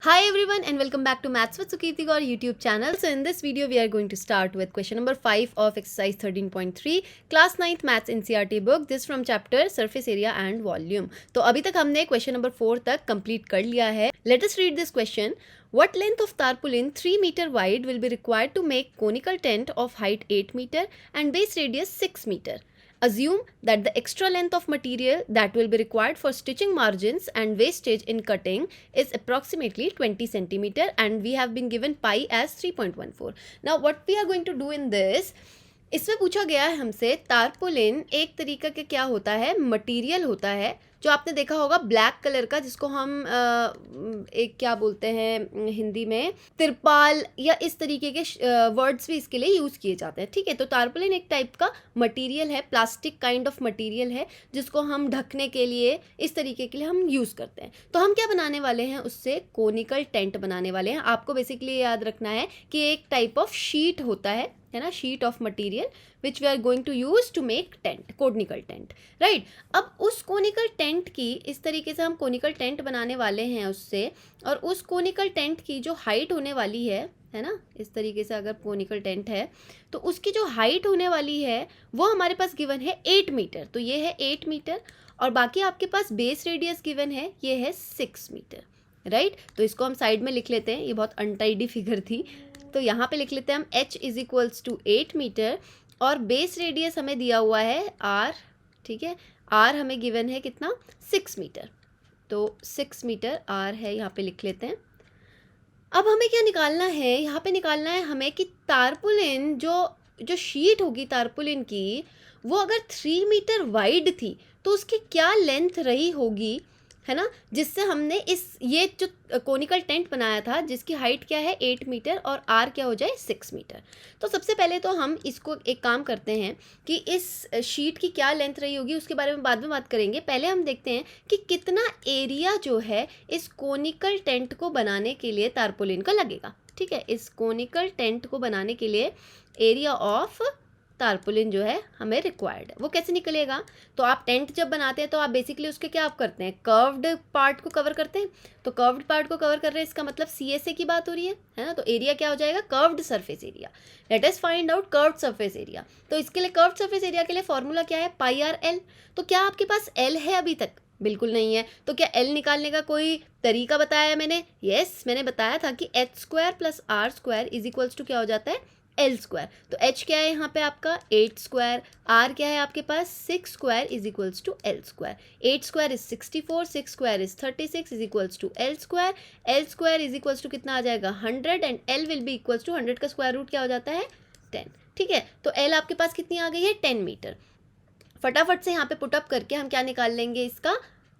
Hi everyone and welcome back to Maths with Sukirti Gaur YouTube channel. So in this video we are going to start with question number 5 of exercise 13.3 class 9th Maths NCERT book. This from chapter surface area and volume. तो अभी तक हमने question number 4 तक complete कर लिया है. Let us read this question. What length of tarpaulin 3 meter wide will be required to make conical tent of height 8 meter and base radius 6 meter? Assume that the extra length of material that will be required for stitching margins and wastage in cutting is approximately 20 centimeter and we have been given pi as 3.14. Now what we are going to do in this, इसमें पूछा गया है हमसे tarpaulin एक तरीका के क्या होता है, मटेरियल होता है जो आपने देखा होगा ब्लैक कलर का, जिसको हम एक क्या बोलते हैं हिंदी में तिरपाल या इस तरीके के वर्ड्स भी इसके लिए यूज़ किए जाते हैं. ठीक है, तो तारपोलिन एक टाइप का मटेरियल है, प्लास्टिक काइंड ऑफ मटेरियल है जिसको हम ढकने के लिए इस तरीके के लिए हम यूज़ करते हैं. तो हम क्या बनाने वाले हैं, उससे कोनिकल टेंट बनाने वाले हैं. आपको बेसिकली याद रखना है कि एक टाइप ऑफ शीट होता है ना, sheet of material which we are going to use to make tent, conical tent, right. अब उस कोनिकल टेंट की इस तरीके से हम कोनिकल टेंट बनाने वाले हैं उससे, और उस कोनिकल टेंट की जो हाइट होने वाली है ना, इस तरीके से अगर कोनिकल टेंट है तो उसकी जो हाइट होने वाली है वो हमारे पास गिवन है 8 मीटर. तो ये है 8 मीटर और बाकी आपके पास बेस रेडियस गिवन है, ये है 6 मीटर, राइट. तो इसको हम साइड में लिख लेते हैं, ये बहुत अनटाइडी फिगर थी तो यहाँ पे लिख लेते हैं हम h is equals to 8 metre और बेस रेडियस हमें दिया हुआ है r. ठीक है, r हमें गिवन है कितना, 6 मीटर. तो 6 मीटर r है, यहाँ पे लिख लेते हैं. अब हमें क्या निकालना है, यहाँ पे निकालना है हमें कि तारपोलिन जो शीट होगी तारपोलिन की, वो अगर 3 मीटर वाइड थी तो उसकी क्या लेंथ रही होगी, है ना, जिससे हमने ये जो कोनिकल टेंट बनाया था जिसकी हाइट क्या है 8 मीटर और आर क्या हो जाए 6 मीटर. तो सबसे पहले तो हम इसको एक काम करते हैं कि इस शीट की क्या लेंथ रही होगी उसके बारे में बाद में बात करेंगे. पहले हम देखते हैं कि कितना एरिया जो है इस कोनिकल टेंट को बनाने के लिए तारपोलिन का लगेगा. ठीक है, इस कोनिकल टेंट को बनाने के लिए एरिया ऑफ तारपोलिन जो है हमें रिक्वायर्ड है. वो कैसे निकलेगा, तो आप टेंट जब बनाते हैं तो आप बेसिकली उसके क्या आप करते हैं, कर्व्ड पार्ट को कवर करते हैं. तो कर्व्ड पार्ट को कवर कर रहे हैं, इसका मतलब CSA की बात हो रही है ना. तो एरिया क्या हो जाएगा, curved surface area. Let us find out curved surface area. तो इसके लिए कर्व्ड सरफेस एरिया के लिए फॉर्मूला क्या है, पाई आर एल. तो क्या आपके पास एल है अभी तक, बिल्कुल नहीं है. तो क्या एल निकालने का कोई तरीका बताया है मैंने, यस मैंने बताया था कि h square plus R square is equals to क्या हो जाता है, एल स्क्वायर. तो h क्या है यहाँ पे आपका 8 स्क्वायर, r क्या है आपके पास 6 square is equals to L square. 8 square is 64, 6 square is 36 is equals to L square. L square is equals to कितना आ जाएगा 100 and L will be equals to 100 का स्क्वायर रूट क्या हो जाता है 10. ठीक है, तो एल आपके पास कितनी आ गई है 10 मीटर. फटाफट से यहाँ पे पुटअप करके हम क्या निकाल लेंगे, इसका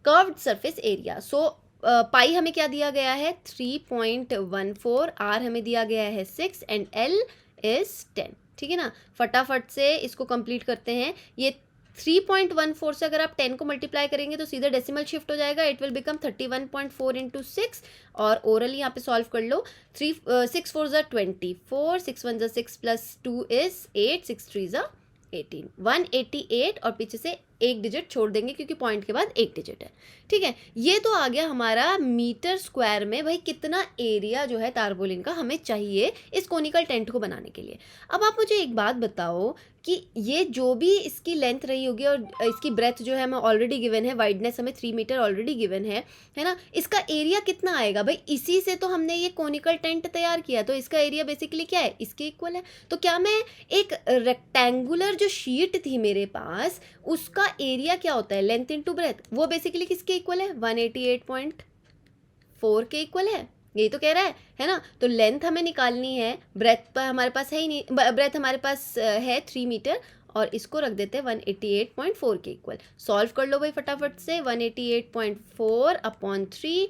कर्व्ड सरफेस एरिया. सो पाई हमें क्या दिया गया है 3.14, आर हमें दिया गया है 6 एंड एल इज 10. ठीक है ना, फटाफट से इसको कंप्लीट करते हैं. ये 3.14 से अगर आप 10 को मल्टीप्लाई करेंगे तो सीधा डेसिमल शिफ्ट हो जाएगा, इट विल बिकम 31.4 इंटू 6. और ओरली यहाँ पे सॉल्व कर लो. 6 4 ज़ा 24, 6 1 ज़ा 6 प्लस 2 इज 8, 6 3 ज़ा 18, 188 और पीछे से एक डिजिट छोड़ देंगे क्योंकि पॉइंट के बाद एक डिजिट है. ठीक है, ये तो आ गया हमारा मीटर स्क्वायर में भाई कितना एरिया जो है तारपोलिन का हमें चाहिए इस कोनिकल टेंट को बनाने के लिए. अब आप मुझे एक बात बताओ कि ये जो भी इसकी लेंथ रही होगी और इसकी ब्रेथ जो है हमें ऑलरेडी गिवन है, वाइडनेस हमें 3 मीटर ऑलरेडी गिवन है ना, इसका एरिया कितना आएगा भाई, इसी से तो हमने ये कोनिकल टेंट तैयार किया. तो इसका एरिया बेसिकली क्या है, इसके इक्वल है. तो क्या मैं एक रेक्टेंगुलर जो शीट थी मेरे पास उसका एरिया क्या होता है, लेंथ इनटू ब्रेथ, वो बेसिकली किसके इक्वल है 188.4 के इक्वल है. यही तो कह रहा है ना. तो लेंथ हमें निकालनी है, ब्रेथ पर हमारे पास है ही नहीं, ब्रेथ हमारे पास है 3 मीटर और इसको रख देते हैं 188.4 के इक्वल. सॉल्व कर लो भाई फटाफट से. 188.4 अपॉन 3,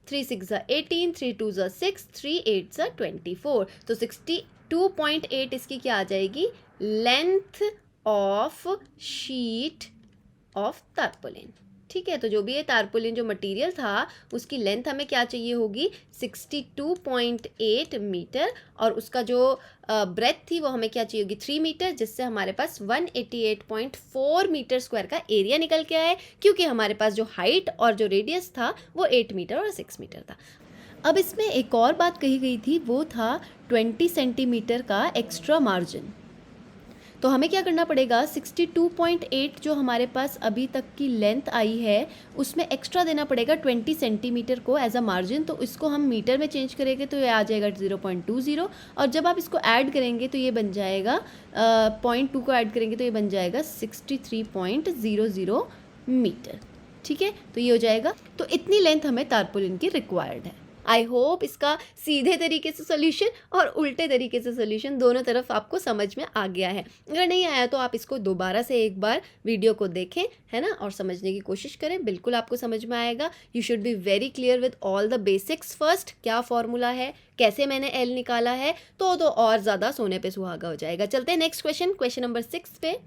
3 6 ज़ा 18, 3 2 ज़ा 6, 3 8 ज़ा 24. तो 62.8 इसकी क्या आ जाएगी, length of sheet of tarpaulin. ठीक है, तो जो भी ये तारपोलिन जो मटेरियल था उसकी लेंथ हमें क्या चाहिए होगी 62.8 मीटर और उसका जो ब्रेथ थी वो हमें क्या चाहिए होगी 3 मीटर, जिससे हमारे पास 188.4 मीटर स्क्वायर का एरिया निकल के आया है क्योंकि हमारे पास जो हाइट और जो रेडियस था वो 8 मीटर और 6 मीटर था. अब इसमें एक और बात कही गई थी, वो था 20 सेंटीमीटर का एक्स्ट्रा मार्जिन। तो हमें क्या करना पड़ेगा, 62.8 जो हमारे पास अभी तक की लेंथ आई है उसमें एक्स्ट्रा देना पड़ेगा 20 सेंटीमीटर को एज अ मार्जिन। तो इसको हम मीटर में चेंज करेंगे तो ये आ जाएगा 0.20, और जब आप इसको ऐड करेंगे तो ये बन जाएगा 0.2 को ऐड करेंगे तो ये बन जाएगा 63.00 मीटर। ठीक है, तो ये हो जाएगा। तो इतनी लेंथ हमें तारपुलिन की रिक्वायर्ड है। आई होप इसका सीधे तरीके से सोल्यूशन और उल्टे तरीके से सोल्यूशन दोनों तरफ आपको समझ में आ गया है। अगर नहीं आया तो आप इसको दोबारा से एक बार वीडियो को देखें, है ना, और समझने की कोशिश करें, बिल्कुल आपको समझ में आएगा। You should be very clear with all the basics first, क्या फॉर्मूला है, कैसे मैंने एल निकाला है, तो और ज़्यादा सोने पे सुहागा हो जाएगा। चलते हैं नेक्स्ट क्वेश्चन, क्वेश्चन नंबर 6 पे।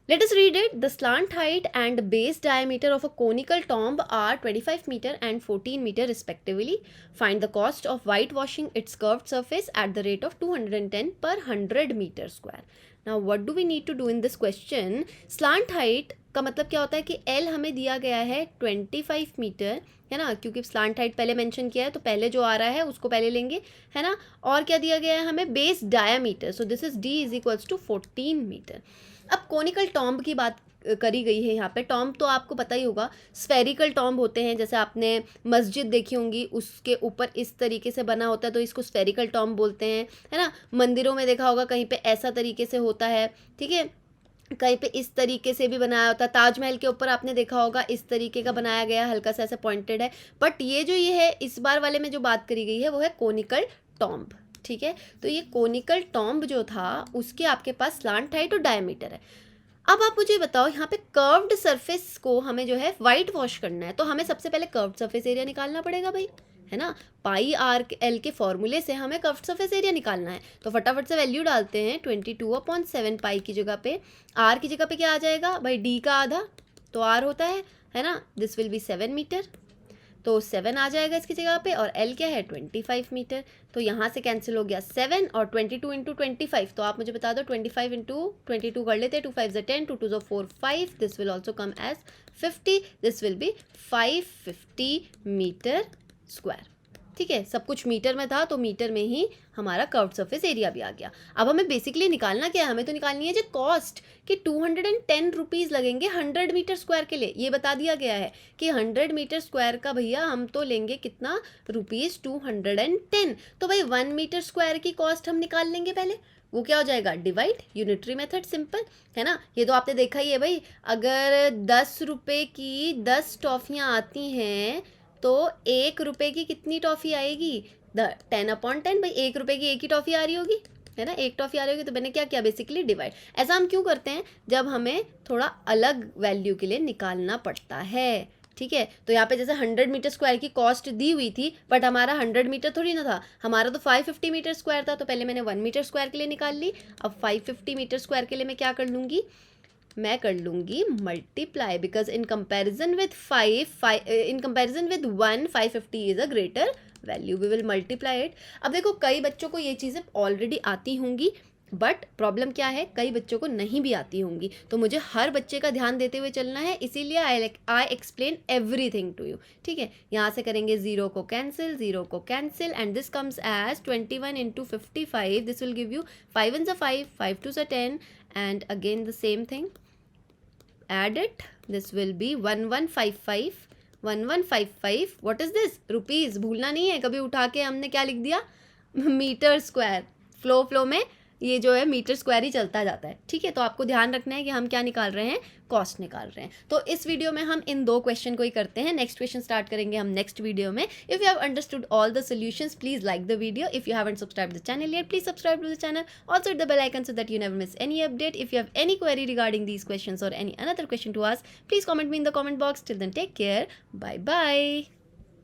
Let us read it. The slant height and base diameter of a conical tomb are 25 meter and 14 meter respectively. Find the cost of whitewashing its curved surface at the rate of 210 per 100 meter square. Now what do we need to do in this question? Slant height का मतलब क्या होता है कि L हमें दिया गया है 25 मीटर, है ना, क्योंकि स्लांट हाइट पहले मेंशन किया है तो पहले जो आ रहा है उसको पहले लेंगे, है ना। और क्या दिया गया है हमें, base diameter, so this is D is equals to 14 metre. अब कोनिकल टॉम्ब की बात करी गई है यहाँ पे। टॉम्ब तो आपको पता ही होगा, स्फेरिकल टॉम्ब होते हैं, जैसे आपने मस्जिद देखी होंगी उसके ऊपर इस तरीके से बना होता है तो इसको स्फेरिकल टॉम्ब बोलते हैं, है ना। मंदिरों में देखा होगा कहीं पे ऐसा तरीके से होता है, ठीक है, कहीं पे इस तरीके से भी बनाया होता है। ताजमहल के ऊपर आपने देखा होगा इस तरीके का बनाया गया, हल्का सा ऐसे पॉइंटेड है। बट ये जो ये है इस बार वाले में जो बात करी गई है वो है कोनिकल टॉम्ब, ठीक है। तो ये कोनिकल टॉम्ब जो था उसके आपके पास स्लांट हाइट और डायमीटर है। अब आप मुझे बताओ, यहाँ पे कर्व्ड सरफेस को हमें जो है वाइट वॉश करना है, तो हमें सबसे पहले कर्व्ड सरफेस एरिया निकालना पड़ेगा भाई, है ना। पाई आर एल के फॉर्मूले से हमें कर्व्ड सरफेस एरिया निकालना है, तो फटाफट से वैल्यू डालते हैं। 22/7 पाई की जगह पे आर की जगह पे क्या आ जाएगा भाई, डी का आधा तो आर होता है ना। दिस विल बी 7 मीटर, तो 7 आ जाएगा इसकी जगह पे, और L क्या है 25 मीटर। तो यहाँ से कैंसिल हो गया 7 और 22 इंटू 25, तो आप मुझे बता दो 25 इंटू 22 कर लेते हैं, 2 5 10, 2 2 4 5, this will also come as 50, this will be 550 metre square. ठीक है, सब कुछ मीटर में था तो मीटर में ही हमारा कर्व्ड सरफेस एरिया भी आ गया। अब हमें बेसिकली निकालना क्या है, हमें तो निकालनी है जो कॉस्ट कि 210 रुपीज़ लगेंगे 100 मीटर स्क्वायर के लिए। ये बता दिया गया है कि 100 मीटर स्क्वायर का भैया हम तो लेंगे कितना, रुपीज़ 210। तो भाई 1 मीटर स्क्वायर की कॉस्ट हम निकाल लेंगे पहले, वो क्या हो जाएगा, डिवाइड, यूनिटरी मेथड, सिंपल, है ना। ये तो आपने देखा ही है भाई, अगर 10 रुपये की 10 टॉफ़ियाँ आती हैं तो 1 रुपये की कितनी टॉफ़ी आएगी, 10/10 भाई, 1 रुपये की एक ही टॉफ़ी आ रही होगी, है ना, एक टॉफ़ी आ रही होगी। तो मैंने क्या किया, बेसिकली डिवाइड। ऐसा हम क्यों करते हैं, जब हमें थोड़ा अलग वैल्यू के लिए निकालना पड़ता है, ठीक है। तो यहाँ पे जैसे 100 मीटर स्क्वायर की कॉस्ट दी हुई थी, बट हमारा 100 मीटर थोड़ी ना था, हमारा तो 550 मीटर स्क्वायर था, तो पहले मैंने 1 मीटर स्क्वायर के लिए निकाल ली। अब 550 मीटर स्क्वायर के लिए मैं क्या कर लूँगी, मैं कर लूँगी multiply, because in comparison with 1 550 is a greater value, we will multiply it. अब देखो कई बच्चों को ये चीज़ें ऑलरेडी आती होंगी, बट प्रॉब्लम क्या है, कई बच्चों को नहीं भी आती होंगी, तो मुझे हर बच्चे का ध्यान देते हुए चलना है, इसीलिए I explain everything to you, ठीक है। यहाँ से करेंगे 0 को cancel, and this comes as 21 into 55, this will give you 5 1 5, 5 2 10, and again the same thing, add it, this will be 1155, what is this, rupees, भूलना नहीं है, कभी उठा के हमने क्या लिख दिया, मीटर स्क्वायर। फ्लो में ये जो है मीटर स्क्वायर ही चलता जाता है, ठीक है। तो आपको ध्यान रखना है कि हम क्या निकाल रहे हैं, कॉस्ट निकाल रहे हैं। तो इस वीडियो में हम इन 2 क्वेश्चन को ही करते हैं, नेक्स्ट क्वेश्चन स्टार्ट करेंगे हम नेक्स्ट वीडियो में। If you have understood all the solutions, please like the video. If you haven't subscribe the channel yet, please subscribe to the channel. Also hit the bell icon so that you never miss any update. If you have any query regarding these questions or any another question to ask, please comment me in the comment box. Till then, take care. Bye bye.